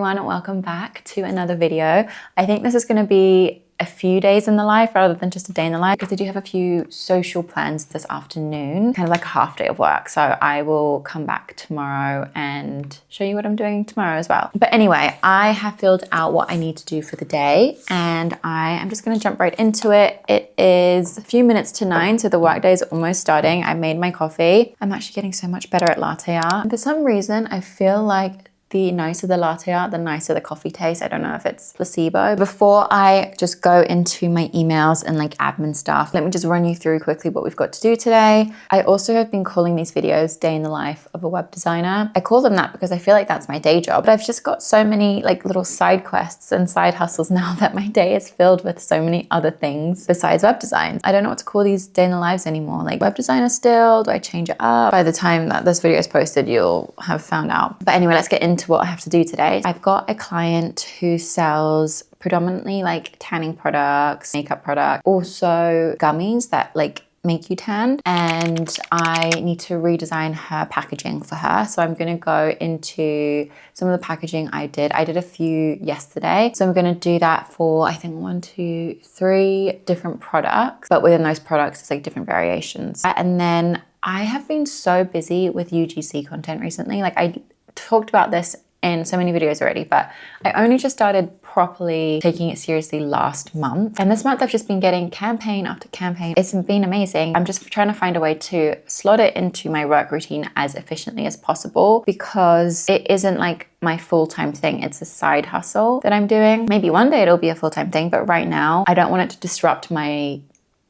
everyone, welcome back to another video. I think this is going to be a few days in the life rather than just a day in the life, because I do have a few social plans this afternoon, kind of like a half day of work. So I will come back tomorrow and show you what I'm doing tomorrow as well. But anyway, I have filled out what I need to do for the day and I am just going to jump right into it. It is a few minutes to 9, so the workday is almost starting. I made my coffee. I'm actually getting so much better at latte art. For some reason, I feel like the nicer the latte art, the nicer the coffee tastes. I don't know if it's placebo. Before I just go into my emails and like admin stuff, let me just run you through quickly what we've got to do today. I also have been calling these videos Day in the Life of a Web Designer. I call them that because I feel like that's my day job, but I've just got so many like little side quests and side hustles now that my day is filled with so many other things besides web design. I don't know what to call these day in the lives anymore. Like web designer still? Do I change it up? By the time that this video is posted, you'll have found out. But anyway, let's get into what I have to do today. I've got a client who sells predominantly like tanning products, makeup products, also gummies that like make you tan, and I need to redesign her packaging for her. So I'm going to go into some of the packaging I did a few yesterday. So I'm going to do that for I think 1, 2, 3 different products, but within those products it's like different variations. And then I have been so busy with UGC content recently. Like I talked about this in so many videos already, but I only just started properly taking it seriously last month. And this month I've just been getting campaign after campaign. It's been amazing. I'm just trying to find a way to slot it into my work routine as efficiently as possible, because it isn't like my full-time thing. It's a side hustle that I'm doing. Maybe one day it'll be a full-time thing, but right now I don't want it to disrupt my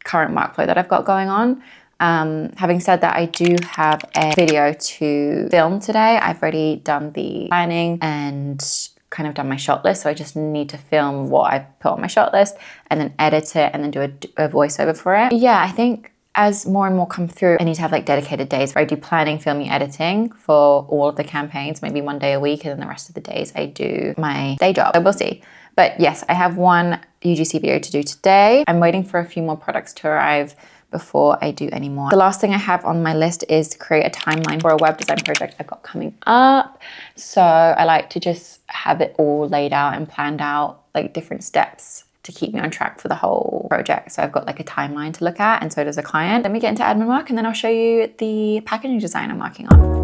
current workflow that I've got going on. Having said that, I do have a video to film today. I've already done the planning and kind of done my shot list. So I just need to film what I put on my shot list and then edit it and then do a voiceover for it. Yeah, I think as more and more come through, I need to have like dedicated days where I do planning, filming, editing for all of the campaigns, maybe one day a week, and then the rest of the days I do my day job. So we'll see. But yes, I have one UGC video to do today. I'm waiting for a few more products to arrive before I do any more. The last thing I have on my list is to create a timeline for a web design project I've got coming up. So I like to just have it all laid out and planned out, like different steps to keep me on track for the whole project. So I've got like a timeline to look at, and so does a client. Let me get into admin work and then I'll show you the packaging design I'm working on.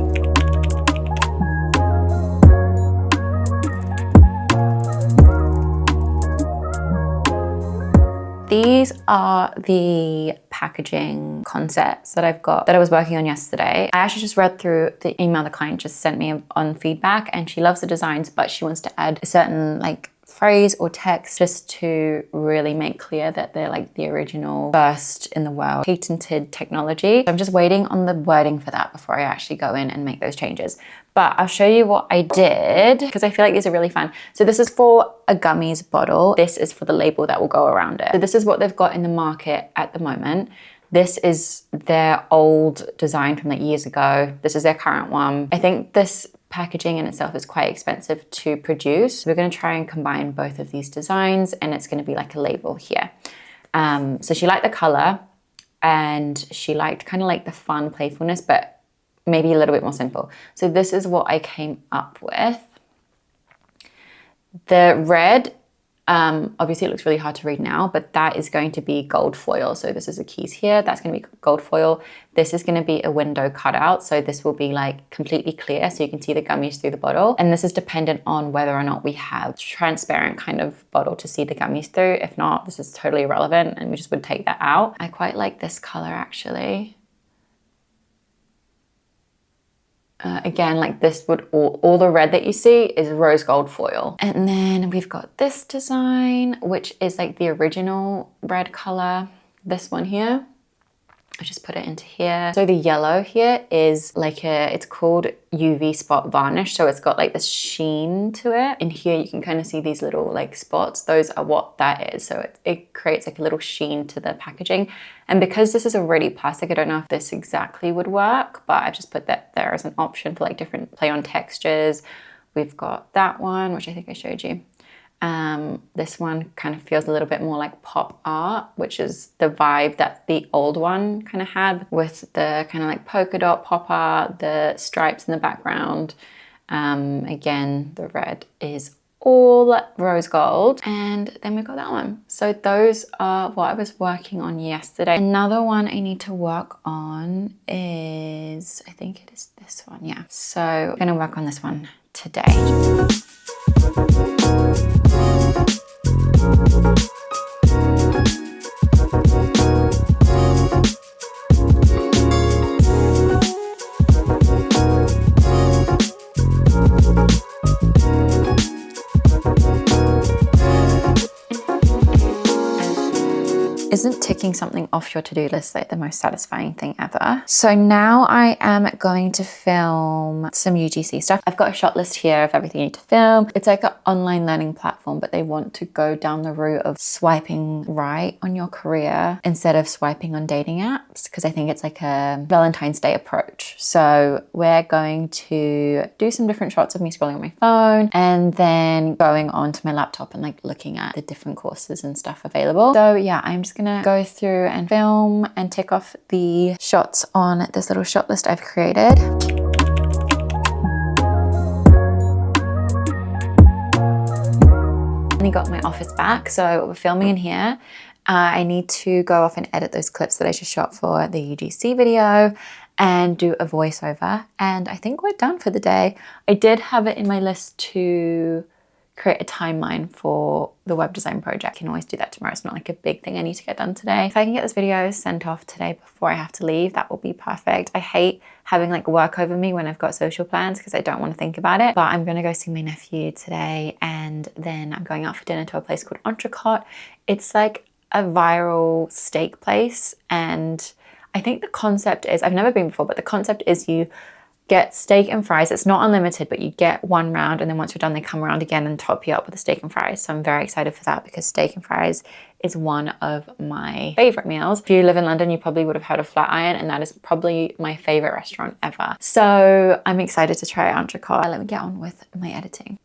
These are the packaging concepts that I've got that I was working on yesterday. I actually just read through the email the client just sent me on feedback, and she loves the designs, but she wants to add a certain like phrase or text just to really make clear that they're like the original, first in the world, patented technology. So I'm just waiting on the wording for that before I actually go in and make those changes. But I'll show you what I did because I feel like these are really fun. So this is for a gummies bottle. This is for the label that will go around it. So this is what they've got in the market at the moment. This is their old design from like years ago. This is their current one. I think this packaging in itself is quite expensive to produce. So we're going to try and combine both of these designs, and it's going to be like a label here. So she liked the color and she liked kind of like the fun playfulness, but maybe a little bit more simple. So this is what I came up with. The red, obviously it looks really hard to read now, but that is going to be gold foil. So this is the keys here. That's going to be gold foil. This is going to be a window cutout. So this will be like completely clear so you can see the gummies through the bottle. And this is dependent on whether or not we have transparent kind of bottle to see the gummies through. If not, this is totally irrelevant and we just would take that out. I quite like this color actually. Again, like this would all the red that you see is rose gold foil. And then we've got this design, which is like the original red color, this one here. I just put it into here. So the yellow here is like it's called UV spot varnish. So it's got like this sheen to it. In here, you can kind of see these little like spots. Those are what that is. So it creates like a little sheen to the packaging. And because this is already plastic, I don't know if this exactly would work, but I've just put that there as an option for like different play on textures. We've got that one, which I think I showed you. This one kind of feels a little bit more like pop art, which is the vibe that the old one kind of had with the kind of like polka dot pop art, the stripes in the background. Again, the red is all rose gold, and then we got that one. So those are what I was working on yesterday. Another one I need to work on is, I think it is this one, yeah. So I'm gonna work on this one today. Isn't ticking something off your to-do list like the most satisfying thing ever? So now I am going to film some UGC stuff. I've got a shot list here of everything I need to film. It's like an online learning platform, but they want to go down the route of swiping right on your career instead of swiping on dating apps, because I think it's like a Valentine's Day approach. So we're going to do some different shots of me scrolling on my phone and then going onto my laptop and like looking at the different courses and stuff available. So yeah, I'm just gonna go through and film and tick off the shots on this little shot list I've created. I got my office back, so we're filming in here. I need to go off and edit those clips that I just shot for the UGC video and do a voiceover, and I think we're done for the day. I did have it in my list to create a timeline for the web design project. I can always do that tomorrow. It's not like a big thing I need to get done today. If I can get this video sent off today before I have to leave, that will be perfect. I hate having like work over me when I've got social plans because I don't want to think about it. But I'm gonna go see my nephew today, and then I'm going out for dinner to a place called Entrecote. It's like a viral steak place, and I think the concept is, I've never been before, but the concept is you get steak and fries. It's not unlimited, but you get one round, and then once you're done, they come around again and top you up with the steak and fries. So I'm very excited for that because steak and fries is one of my favorite meals. If you live in London, you probably would have heard of Flatiron, and that is probably my favorite restaurant ever. So I'm excited to try Entrecote. Let me get on with my editing.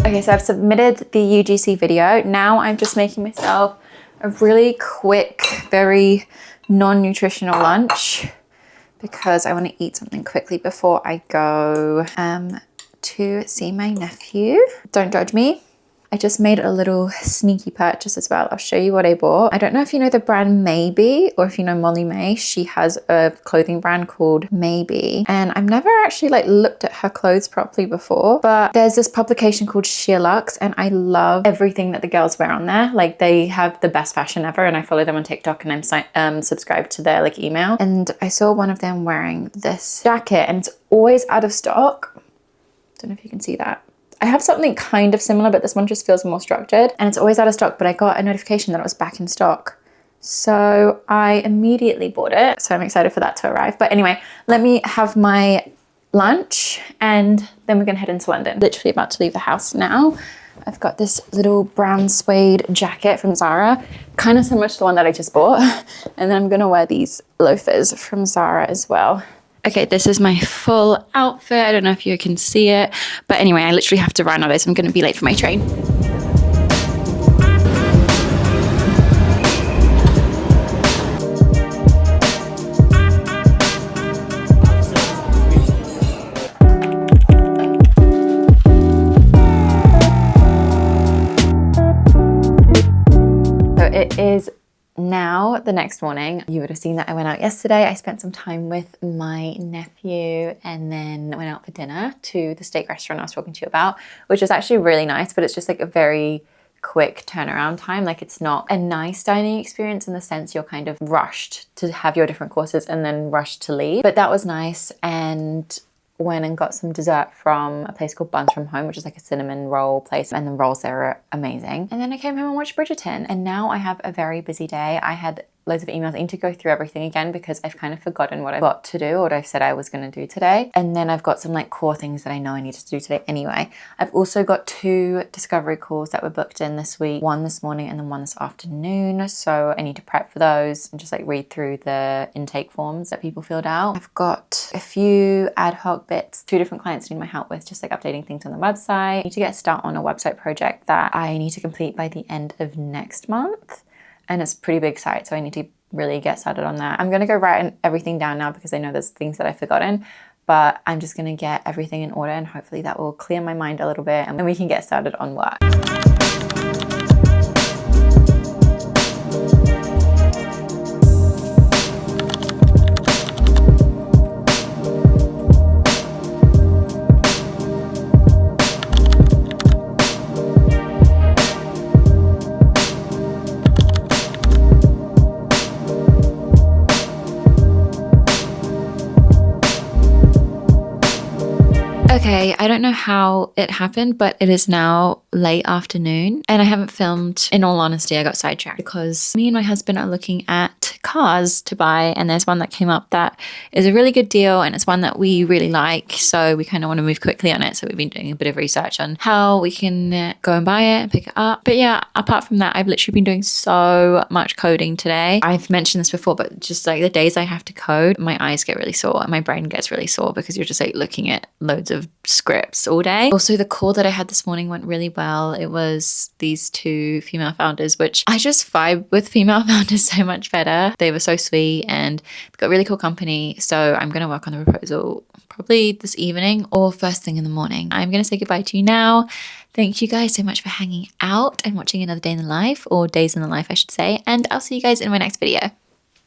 Okay, so I've submitted the UGC video. Now I'm just making myself a really quick, very non-nutritional lunch because I want to eat something quickly before I go to see my nephew. Don't judge me. I just made a little sneaky purchase as well. I'll show you what I bought. I don't know if you know the brand Maybe or if you know Molly May. She has a clothing brand called Maybe, and I've never actually like looked at her clothes properly before, but there's this publication called Sheer Luxe, and I love everything that the girls wear on there. Like they have the best fashion ever, and I follow them on TikTok, and I'm subscribed to their like email. And I saw one of them wearing this jacket, and it's always out of stock. Don't know if you can see that. I have something kind of similar, but this one just feels more structured, and it's always out of stock, but I got a notification that it was back in stock. So I immediately bought it. So I'm excited for that to arrive. But anyway, let me have my lunch and then we're gonna head into London. Literally about to leave the house now. I've got this little brown suede jacket from Zara, kind of similar to the one that I just bought. And then I'm gonna wear these loafers from Zara as well. Okay, this is my full outfit. I don't know if you can see it, but anyway, I literally have to run, otherwise I'm gonna be late for my train. So it is now the next morning. You would have seen that I went out yesterday. I spent some time with my nephew and then went out for dinner to the steak restaurant I was talking to you about, which is actually really nice, but it's just like a very quick turnaround time. Like it's not a nice dining experience in the sense you're kind of rushed to have your different courses and then rushed to leave. But that was nice, and went and got some dessert from a place called Buns from Home, which is like a cinnamon roll place, and the rolls there are amazing. And then I came home and watched Bridgerton, and now I have a very busy day. I had loads of emails. I need to go through everything again because I've kind of forgotten what I've got to do or what I've said I was going to do today. And then I've got some like core things that I know I needed to do today anyway. I've also got 2 discovery calls that were booked in this week, one this morning and then one this afternoon. So I need to prep for those and just like read through the intake forms that people filled out. I've got a few ad hoc bits, 2 different clients need my help with, just like updating things on the website. I need to get a start on a website project that I need to complete by the end of next month. And it's a pretty big site, so I need to really get started on that. I'm going to go write everything down now because I know there's things that I've forgotten, but I'm just going to get everything in order and hopefully that will clear my mind a little bit and then we can get started on work. Okay, I don't know how it happened, but it is now late afternoon and I haven't filmed. In all honesty, I got sidetracked because me and my husband are looking at cars to buy and there's one that came up that is a really good deal and it's one that we really like. So we kind of want to move quickly on it. So we've been doing a bit of research on how we can go and buy it and pick it up. But yeah, apart from that, I've literally been doing so much coding today. I've mentioned this before, but just like the days I have to code, my eyes get really sore and my brain gets really sore because you're just like looking at loads of scripts all day. Also, the call that I had this morning went really well. It was these two female founders, which I just vibe with female founders so much better. They were so sweet and got really cool company. So I'm going to work on the proposal probably this evening or first thing in the morning. I'm going to say goodbye to you now. Thank you guys so much for hanging out and watching another day in the life, or days in the life, I should say. And I'll see you guys in my next video.